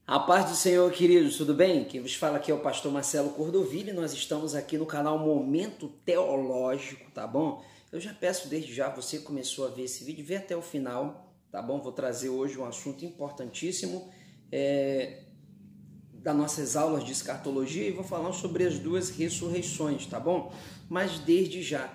A paz do Senhor, queridos, tudo bem? Quem vos fala aqui é o pastor Marcelo Cordoville. Nós estamos aqui no canal Momento Teológico, tá bom? Eu já peço desde já, você começou a ver esse vídeo, vê até o final, tá bom? Vou trazer hoje um assunto importantíssimo das nossas aulas de escatologia e vou falar sobre as duas ressurreições, tá bom? Mas desde já,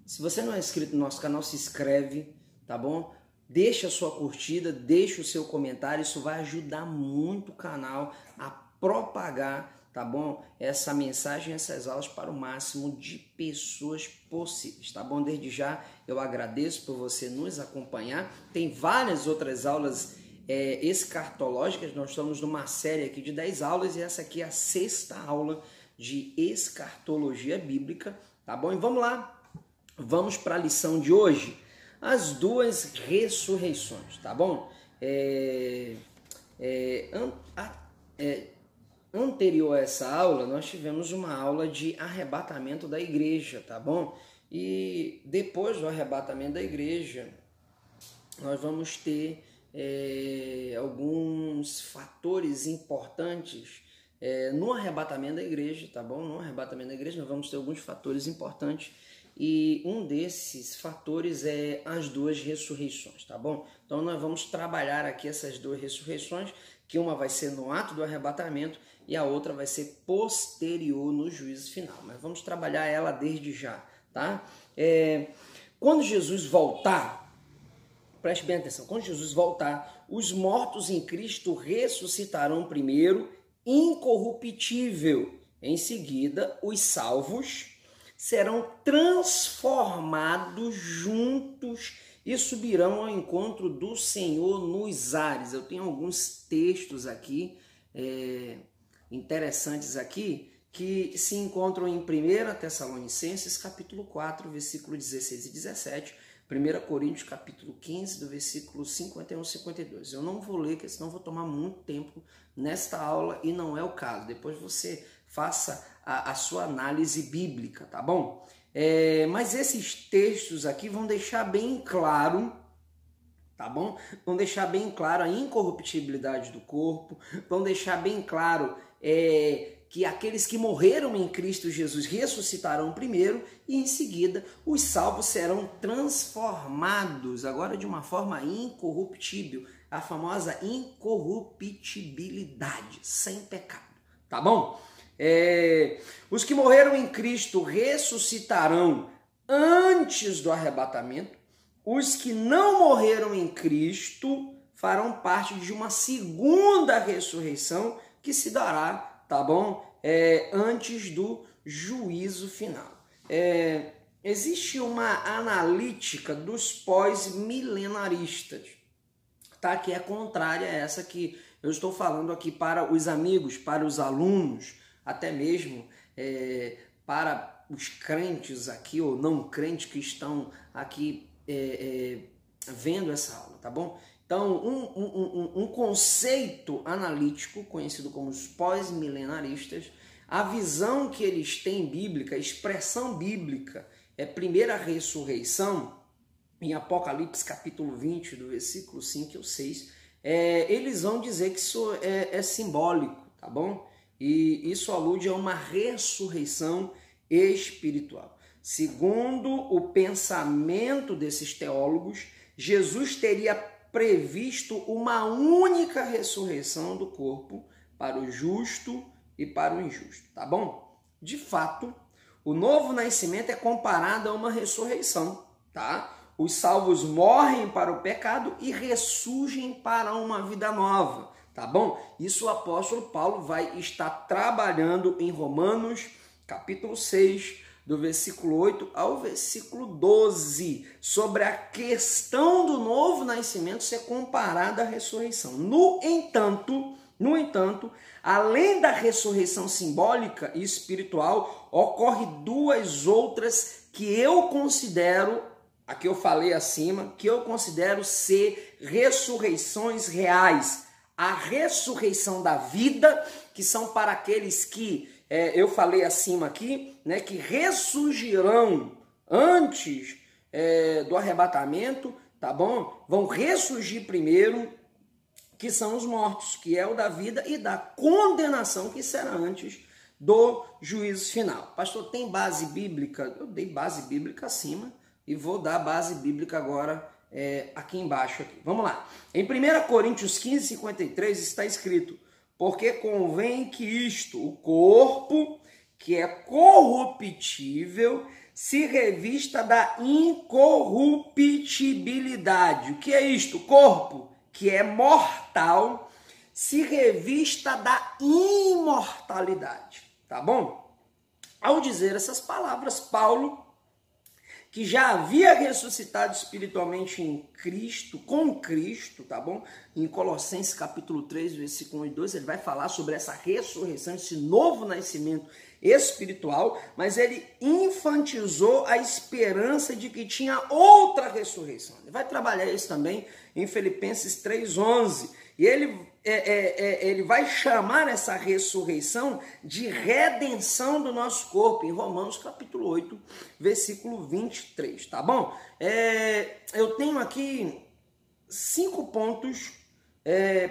se você não é inscrito no nosso canal, se inscreve, tá bom? Deixa a sua curtida, deixa o seu comentário, isso vai ajudar muito o canal a propagar, tá bom? Essa mensagem, essas aulas para o máximo de pessoas possíveis, tá bom? Desde já eu agradeço por você nos acompanhar. Tem várias outras aulas escatológicas, nós estamos numa série aqui de 10 aulas e essa aqui é a 6ª aula de escatologia bíblica, tá bom? E vamos lá, vamos para a lição de hoje. As duas ressurreições, tá bom? Anterior a essa aula, nós tivemos uma aula de arrebatamento da igreja, tá bom? E depois do arrebatamento da igreja, nós vamos ter alguns fatores importantes no arrebatamento da igreja, tá bom? No arrebatamento da igreja, nós vamos ter alguns fatores importantes. E um desses fatores é as duas ressurreições, tá bom? Então nós vamos trabalhar aqui essas duas ressurreições, que uma vai ser no ato do arrebatamento e a outra vai ser posterior no juízo final. Mas vamos trabalhar ela desde já, tá? Quando Jesus voltar, preste bem atenção, quando Jesus voltar, os mortos em Cristo ressuscitarão primeiro, incorruptível. Em seguida, os salvos serão transformados juntos e subirão ao encontro do Senhor nos ares. Eu tenho alguns textos aqui interessantes aqui que se encontram em 1 Tessalonicenses capítulo 4, versículo 16 e 17, 1 Coríntios capítulo 15, do versículo 51 e 52. Eu não vou ler, porque senão vou tomar muito tempo nesta aula e não é o caso. Depois você faça a sua análise bíblica, tá bom? Mas esses textos aqui vão deixar bem claro, tá bom? Vão deixar bem claro a incorruptibilidade do corpo, vão deixar bem claro que aqueles que morreram em Cristo Jesus ressuscitarão primeiro e em seguida os salvos serão transformados, agora de uma forma incorruptível, a famosa incorruptibilidade, sem pecado, tá bom? Os que morreram em Cristo ressuscitarão antes do arrebatamento. Os que não morreram em Cristo farão parte de uma segunda ressurreição que se dará, tá bom? Antes do juízo final. Existe uma analítica dos pós-milenaristas, tá? Que é contrária a essa que eu estou falando aqui para os amigos, para os alunos, até mesmo para os crentes aqui ou não crentes que estão aqui vendo essa aula, tá bom? Então, um conceito analítico conhecido como os pós-milenaristas, a visão que eles têm bíblica, a expressão bíblica, primeira ressurreição, em Apocalipse capítulo 20, do versículo 5 ao 6, eles vão dizer que isso é simbólico, tá bom? E isso alude a uma ressurreição espiritual. Segundo o pensamento desses teólogos, Jesus teria previsto uma única ressurreição do corpo para o justo e para o injusto, tá bom? De fato, o novo nascimento é comparado a uma ressurreição, tá? Os salvos morrem para o pecado e ressurgem para uma vida nova, tá bom? Isso o apóstolo Paulo vai estar trabalhando em Romanos, capítulo 6, do versículo 8 ao versículo 12, sobre a questão do novo nascimento ser comparada à ressurreição. No entanto, além da ressurreição simbólica e espiritual, ocorre duas outras que eu considero, a que eu falei acima, que eu considero ser ressurreições reais. A ressurreição da vida, que são para aqueles que, eu falei acima aqui, né, que ressurgirão antes do arrebatamento, tá bom? Vão ressurgir primeiro, que são os mortos, que é o da vida e da condenação que será antes do juízo final. Pastor, tem base bíblica? Eu dei base bíblica acima e vou dar base bíblica agora aqui embaixo. Aqui. Vamos lá. Em 1 Coríntios 15, 53 está escrito: porque convém que isto, o corpo, que é corruptível, se revista da incorruptibilidade. O que é isto? O corpo, que é mortal, se revista da imortalidade. Tá bom? Ao dizer essas palavras, Paulo, que já havia ressuscitado espiritualmente em Cristo, com Cristo, tá bom? Em Colossenses capítulo 3, versículo 1 e 2, ele vai falar sobre essa ressurreição, esse novo nascimento espiritual, mas ele enfatizou a esperança de que tinha outra ressurreição. Ele vai trabalhar isso também em Filipenses 3:11, e ele vai chamar essa ressurreição de redenção do nosso corpo, em Romanos capítulo 8, versículo 23, tá bom? Eu tenho aqui 5 pontos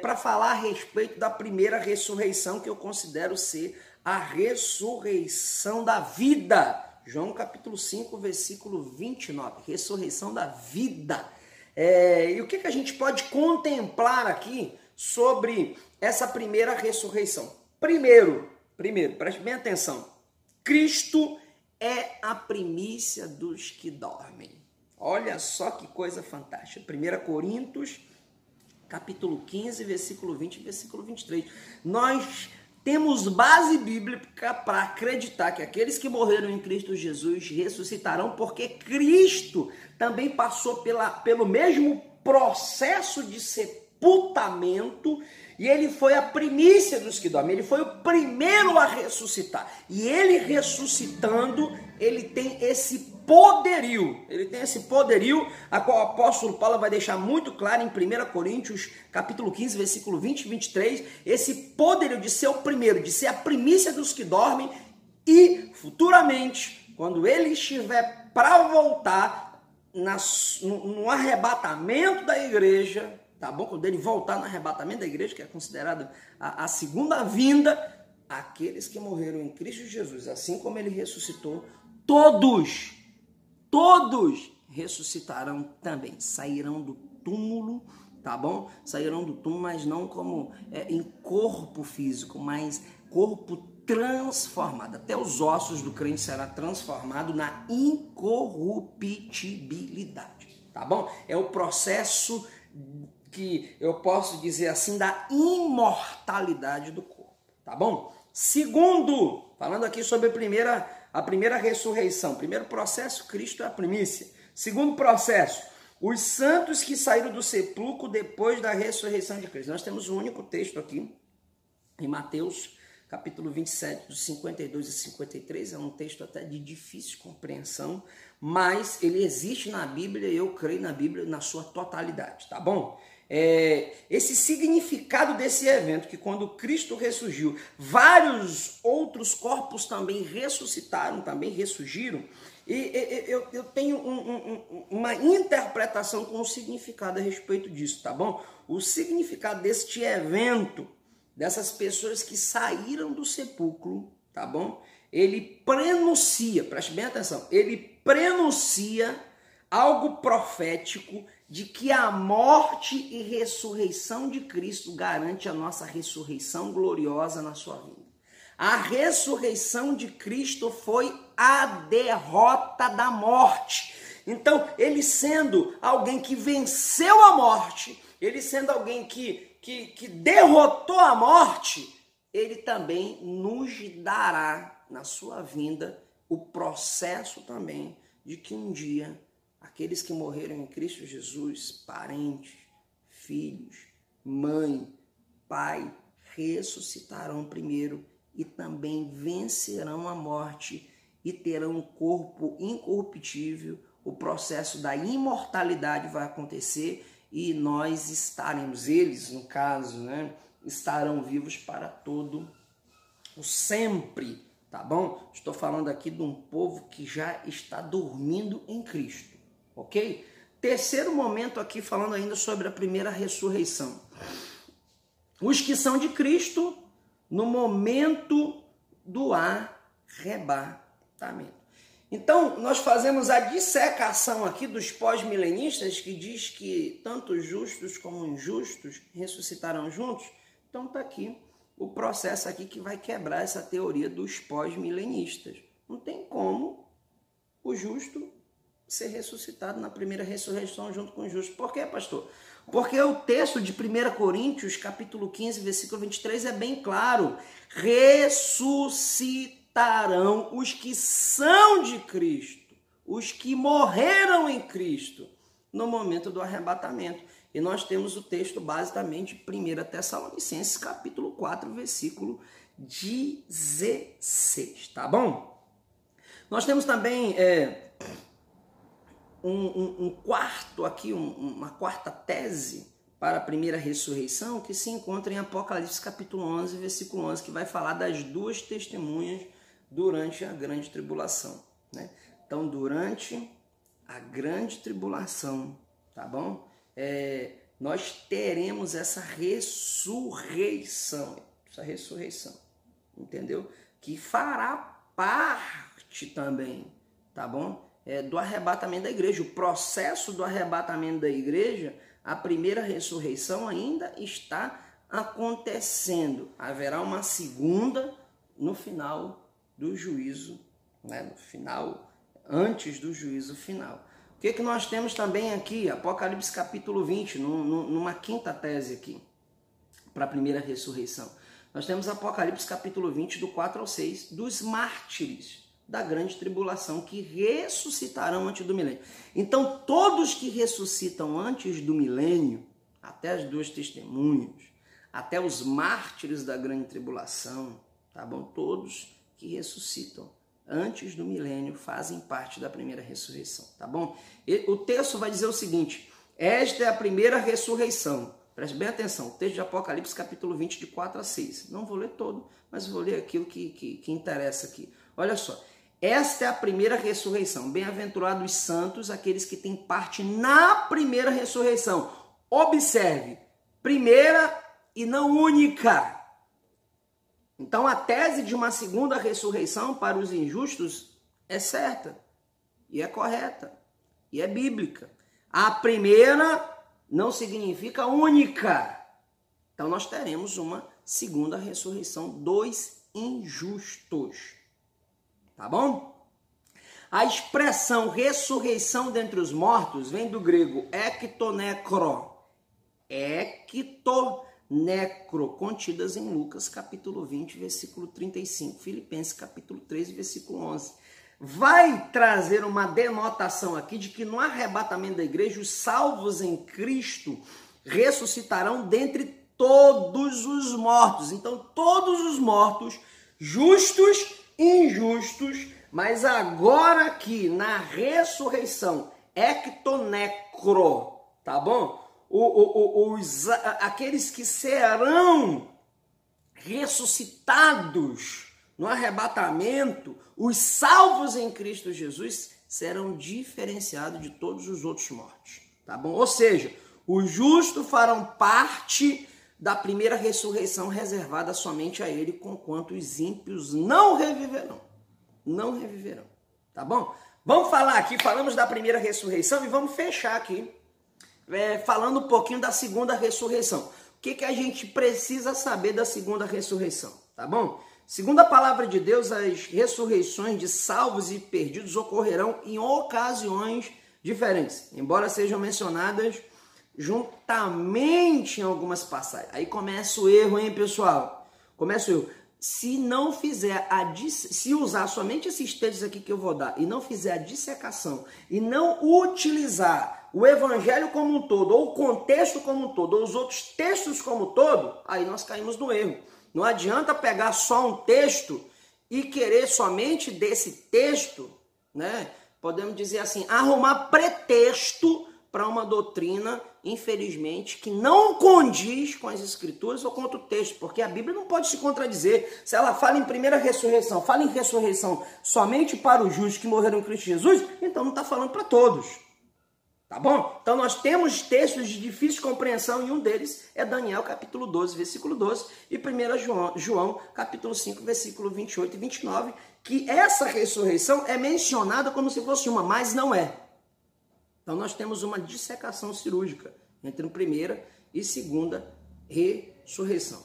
para falar a respeito da primeira ressurreição, que eu considero ser a ressurreição da vida. João capítulo 5, versículo 29, ressurreição da vida. E o que a gente pode contemplar aqui sobre essa primeira ressurreição? Primeiro, preste bem atenção, Cristo é a primícia dos que dormem. Olha só que coisa fantástica. 1 Coríntios, capítulo 15, versículo 20 e versículo 23. Nós temos base bíblica para acreditar que aqueles que morreram em Cristo Jesus ressuscitarão, porque Cristo também passou pelo mesmo processo de sepultamento, e ele foi a primícia dos que dormem, ele foi o primeiro a ressuscitar. E ele ressuscitando, ele tem esse poderio, a qual o apóstolo Paulo vai deixar muito claro em 1 Coríntios, capítulo 15, versículo 20 e 23, esse poderio de ser o primeiro, de ser a primícia dos que dormem, e futuramente, quando ele estiver para voltar no arrebatamento da igreja, tá bom? Quando ele voltar no arrebatamento da igreja, que é considerado a segunda vinda, aqueles que morreram em Cristo Jesus, assim como ele ressuscitou, todos ressuscitarão também, sairão do túmulo, tá bom? Sairão do túmulo, mas não como em corpo físico, mas corpo transformado. Até os ossos do crente será transformado na incorruptibilidade, tá bom? É o processo que eu posso dizer assim da imortalidade do corpo, tá bom? Segundo, falando aqui sobre a primeira ressurreição. Primeiro processo, Cristo é a primícia. Segundo processo, os santos que saíram do sepulcro depois da ressurreição de Cristo. Nós temos um único texto aqui, em Mateus, capítulo 27, dos 52 e 53. É um texto até de difícil compreensão, mas ele existe na Bíblia e eu creio na Bíblia na sua totalidade, tá bom? Esse significado desse evento, que quando Cristo ressurgiu, vários outros corpos também ressuscitaram, também ressurgiram, e eu tenho uma interpretação com o significado a respeito disso, tá bom? O significado deste evento, dessas pessoas que saíram do sepulcro, tá bom? Ele prenuncia, preste bem atenção, ele prenuncia algo profético de que a morte e ressurreição de Cristo garante a nossa ressurreição gloriosa na sua vida. A ressurreição de Cristo foi a derrota da morte. Então, ele sendo alguém que venceu a morte, ele sendo alguém que derrotou a morte, ele também nos dará na sua vinda o processo também de que um dia aqueles que morreram em Cristo Jesus, parentes, filhos, mãe, pai, ressuscitarão primeiro e também vencerão a morte e terão um corpo incorruptível. O processo da imortalidade vai acontecer e nós estaremos, eles no caso, né, estarão vivos para todo o sempre, tá bom? Estou falando aqui de um povo que já está dormindo em Cristo. Ok? Terceiro momento aqui, falando ainda sobre a primeira ressurreição. os que são de Cristo no momento do arrebatamento. Então, nós fazemos a dissecação aqui dos pós-milenistas, que diz que tanto justos como injustos ressuscitarão juntos. Então, está aqui o processo aqui que vai quebrar essa teoria dos pós-milenistas. Não tem como o justo ser ressuscitado na primeira ressurreição junto com o justo. Por quê, pastor? Porque o texto de 1 Coríntios, capítulo 15, versículo 23, é bem claro. Ressuscitarão os que são de Cristo, os que morreram em Cristo, no momento do arrebatamento. E nós temos o texto basicamente de 1 Tessalonicenses, capítulo 4, versículo 16, tá bom? Nós temos também uma quarta tese para a primeira ressurreição, que se encontra em Apocalipse capítulo 11, versículo 11, que vai falar das duas testemunhas durante a grande tribulação, né? Então, durante a grande tribulação, tá bom? Nós teremos essa ressurreição, entendeu? Que fará parte também, tá bom? Do arrebatamento da igreja. O processo do arrebatamento da igreja, a primeira ressurreição ainda está acontecendo. Haverá uma segunda no final do juízo, né? No final, antes do juízo final. O que nós temos também aqui? Apocalipse capítulo 20, numa quinta tese aqui, para a primeira ressurreição. Nós temos Apocalipse capítulo 20, do 4 ao 6, dos mártires da grande tribulação, que ressuscitarão antes do milênio. Então, todos que ressuscitam antes do milênio, até as duas testemunhas, até os mártires da grande tribulação, tá bom? Todos que ressuscitam antes do milênio fazem parte da primeira ressurreição, tá bom? E o texto vai dizer o seguinte: esta é a primeira ressurreição. Preste bem atenção, o texto de Apocalipse capítulo 20, de 4 a 6. Não vou ler todo, mas vou ler aquilo que interessa aqui. Olha só. Esta é a primeira ressurreição. Bem-aventurados os santos, aqueles que têm parte na primeira ressurreição. Observe, primeira e não única. Então, a tese de uma segunda ressurreição para os injustos é certa, e é correta, e é bíblica. A primeira não significa única. Então, nós teremos uma segunda ressurreição dos injustos. Tá bom? A expressão ressurreição dentre os mortos vem do grego ektonekro. Ektonekro, contidas em Lucas capítulo 20, versículo 35, Filipenses capítulo 13, versículo 11. Vai trazer uma denotação aqui de que no arrebatamento da igreja os salvos em Cristo ressuscitarão dentre todos os mortos. Então, todos os mortos, justos e injustos, mas agora aqui na ressurreição, ektonekro, tá bom? Aqueles que serão ressuscitados no arrebatamento, os salvos em Cristo Jesus, serão diferenciados de todos os outros mortos, tá bom? Ou seja, os justos farão parte da primeira ressurreição reservada somente a ele, conquanto os ímpios não reviverão. Não reviverão, tá bom? Vamos falar aqui, falamos da primeira ressurreição e vamos fechar aqui, falando um pouquinho da segunda ressurreição. O que a gente precisa saber da segunda ressurreição, tá bom? Segundo a palavra de Deus, as ressurreições de salvos e perdidos ocorrerão em ocasiões diferentes, embora sejam mencionadas juntamente em algumas passagens. Aí começa o erro, hein, pessoal? Começa o erro. Se não fizer se usar somente esses textos aqui que eu vou dar e não fizer a dissecação e não utilizar o evangelho como um todo, ou o contexto como um todo, ou os outros textos como um todo, aí nós caímos no erro. Não adianta pegar só um texto e querer somente desse texto, né? Podemos dizer assim, arrumar pretexto para uma doutrina, infelizmente, que não condiz com as escrituras ou com outro texto, porque a Bíblia não pode se contradizer. Se ela fala em primeira ressurreição, fala em ressurreição somente para os justos que morreram em Cristo Jesus, então não está falando para todos. Tá bom? Então nós temos textos de difícil compreensão e um deles é Daniel capítulo 12, versículo 12 e 1 João capítulo 5, versículo 28 e 29, que essa ressurreição é mencionada como se fosse uma, mas não é. Então nós temos uma dissecação cirúrgica entre a primeira e segunda ressurreição.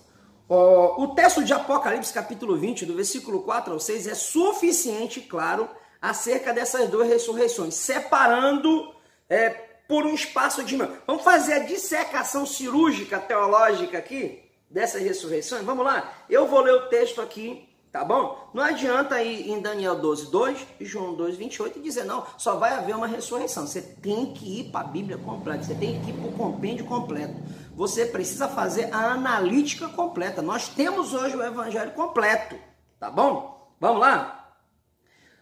O texto de Apocalipse capítulo 20, do versículo 4 ao 6, é suficiente, claro, acerca dessas duas ressurreições, separando por um espaço de... Vamos fazer a dissecação cirúrgica teológica aqui dessas ressurreições? Vamos lá? Eu vou ler o texto aqui, tá bom? Não adianta ir em Daniel 12, 2 e João 2, 28 e dizer, não, só vai haver uma ressurreição. Você tem que ir para a Bíblia completa, você tem que ir para o compêndio completo. Você precisa fazer a analítica completa. Nós temos hoje o evangelho completo, tá bom? Vamos lá?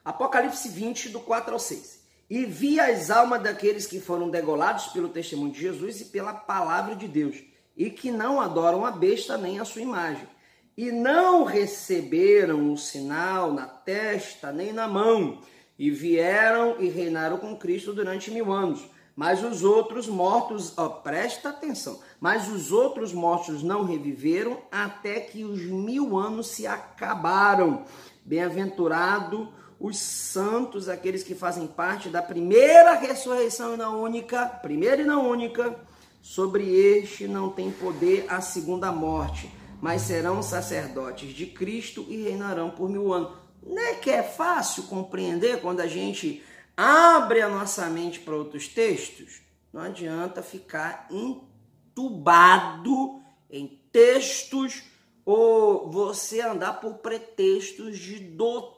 Apocalipse 20, do 4 ao 6. E vi as almas daqueles que foram degolados pelo testemunho de Jesus e pela palavra de Deus, e que não adoram a besta nem a sua imagem, e não receberam o sinal na testa nem na mão, e vieram e reinaram com Cristo durante 1000 anos. Mas os outros mortos, presta atenção, mas os outros mortos não reviveram até que os 1000 anos se acabaram. Bem-aventurado os santos, aqueles que fazem parte da primeira ressurreição e não única, primeira e não única, sobre este não tem poder a segunda morte, mas serão sacerdotes de Cristo e reinarão por 1000 anos. Não é que é fácil compreender quando a gente abre a nossa mente para outros textos? Não adianta ficar entubado em textos ou você andar por pretextos de doutrinas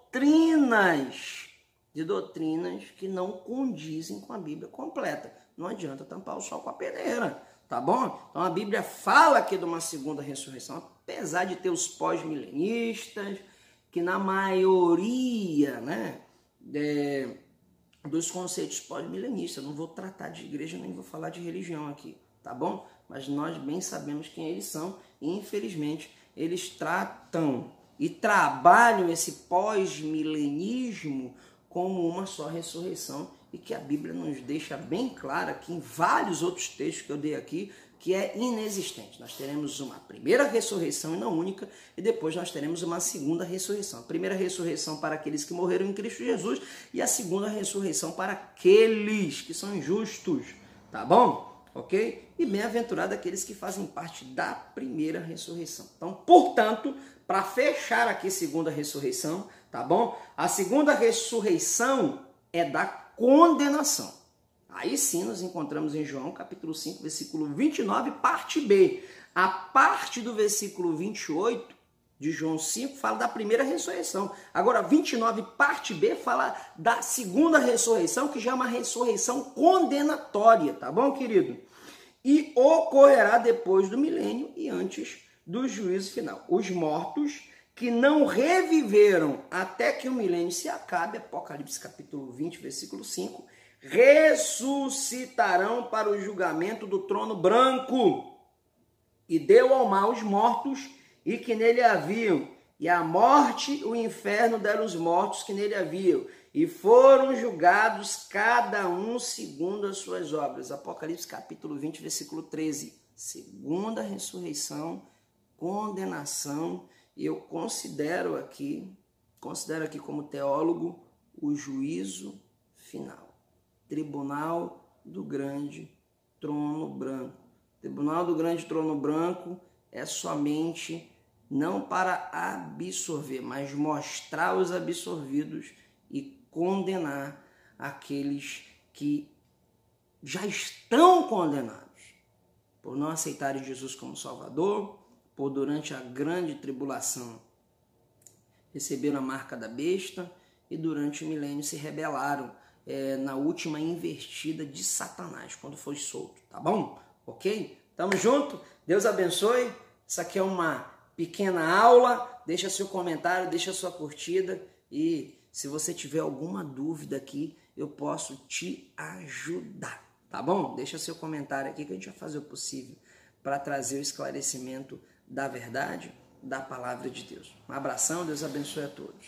que não condizem com a Bíblia completa. Não adianta tampar o sol com a peneira, tá bom? Então a Bíblia fala aqui de uma segunda ressurreição, apesar de ter os pós-milenistas, que na maioria, né, dos conceitos pós-milenistas, não vou tratar de igreja nem vou falar de religião aqui, tá bom? Mas nós bem sabemos quem eles são e infelizmente eles tratam e trabalham esse pós-milenismo como uma só ressurreição e que a Bíblia nos deixa bem clara aqui em vários outros textos que eu dei aqui, que é inexistente. Nós teremos uma primeira ressurreição e não única, e depois nós teremos uma segunda ressurreição. A primeira ressurreição para aqueles que morreram em Cristo Jesus e a segunda ressurreição para aqueles que são injustos, tá bom? Ok? E bem-aventurado aqueles que fazem parte da primeira ressurreição. Então, portanto, para fechar aqui segunda ressurreição, tá bom? A segunda ressurreição é da condenação. Aí sim nós encontramos em João capítulo 5, versículo 29, parte B. A parte do versículo 28 de João 5 fala da primeira ressurreição. Agora 29, parte B, fala da segunda ressurreição, que já é uma ressurreição condenatória, tá bom, querido? E ocorrerá depois do milênio e antes do juízo final. Os mortos que não reviveram até que o milênio se acabe, Apocalipse capítulo 20, versículo 5, ressuscitarão para o julgamento do trono branco, e deu ao mar os mortos e que nele haviam, e a morte, o inferno deram os mortos que nele haviam, e foram julgados cada um segundo as suas obras. Apocalipse capítulo 20, versículo 13. Segunda ressurreição, condenação, e eu considero aqui como teólogo o juízo final. Tribunal do Grande Trono Branco. Tribunal do Grande Trono Branco é somente não para absorver, mas mostrar os absorvidos e condenar aqueles que já estão condenados por não aceitarem Jesus como Salvador, por durante a grande tribulação receberam a marca da besta e durante o milênio se rebelaram na última investida de Satanás, quando foi solto, tá bom? Ok? Tamo junto? Deus abençoe. Isso aqui é uma pequena aula. Deixa seu comentário, deixa sua curtida e se você tiver alguma dúvida aqui, eu posso te ajudar, tá bom? Deixa seu comentário aqui que a gente vai fazer o possível para trazer o esclarecimento da verdade, da palavra de Deus. Um abração, Deus abençoe a todos.